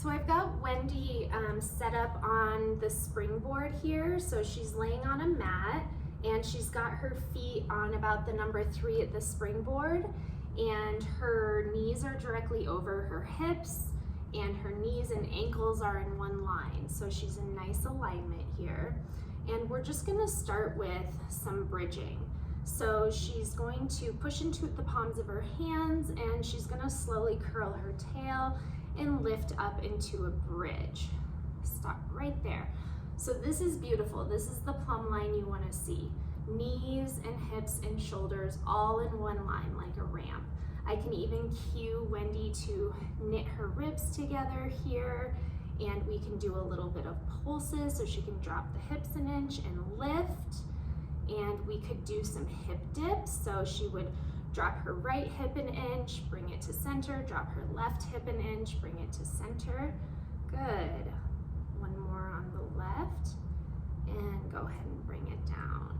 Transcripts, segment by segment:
So I've got Wendy set up on the springboard here. So she's laying on a mat and she's got her feet on about the number 3 at the springboard, and her knees are directly over her hips and her knees and ankles are in one line. So she's in nice alignment here. And we're just gonna start with some bridging. So she's going to push into the palms of her hands and she's gonna slowly curl her tail and lift up into a bridge. Stop right there. So this is beautiful. This is the plumb line you wanna see. Knees and hips and shoulders all in one line like a ramp. I can even cue Wendy to knit her ribs together here, and we can do a little bit of pulses so she can drop the hips an inch and lift. And we could do some hip dips. So she would drop her right hip an inch, bring it to center, drop her left hip an inch, bring it to center. Good. One more on the left, and go ahead and bring it down.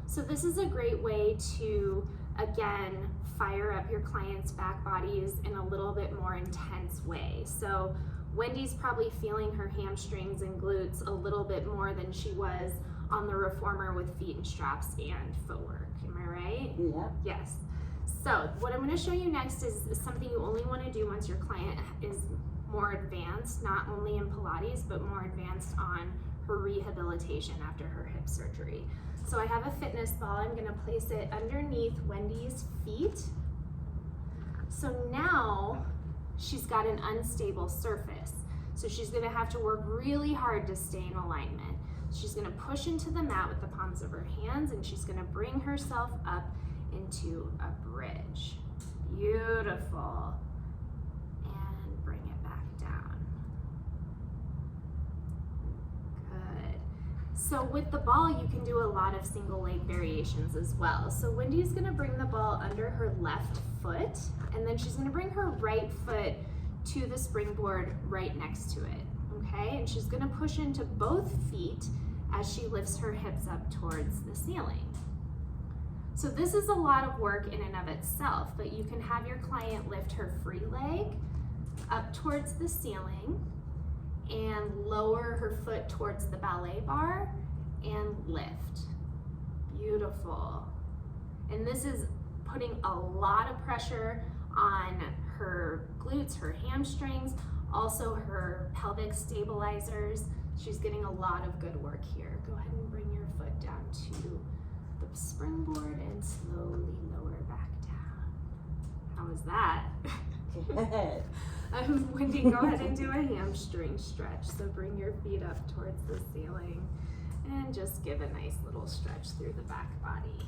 So this is a great way to, again, fire up your clients' back bodies in a little bit more intense way. So Wendy's probably feeling her hamstrings and glutes a little bit more than she was on the reformer with feet and straps and footwork. Am I right? Yeah. Yes. So what I'm going to show you next is something you only want to do once your client is more advanced, not only in Pilates, but more advanced on her rehabilitation after her hip surgery. So I have a fitness ball. I'm going to place it underneath Wendy's feet. So now she's got an unstable surface. So she's going to have to work really hard to stay in alignment. She's going to push into the mat with the palms of her hands, and she's going to bring herself up into a bridge. Beautiful. And bring it back down. Good. So with the ball, you can do a lot of single leg variations as well. So Wendy's going to bring the ball under her left foot, and then she's going to bring her right foot to the springboard right next to it. Okay, and she's going to push into both feet as she lifts her hips up towards the ceiling. So this is a lot of work in and of itself, but you can have your client lift her free leg up towards the ceiling and lower her foot towards the ballet bar and lift. Beautiful. And this is putting a lot of pressure on her glutes, her hamstrings, also her pelvic stabilizers. She's getting a lot of good work here. Go ahead and bring your foot down to the springboard and slowly lower back down. How was that? Good. Wendy, go ahead and do a hamstring stretch. So bring your feet up towards the ceiling and just give a nice little stretch through the back body.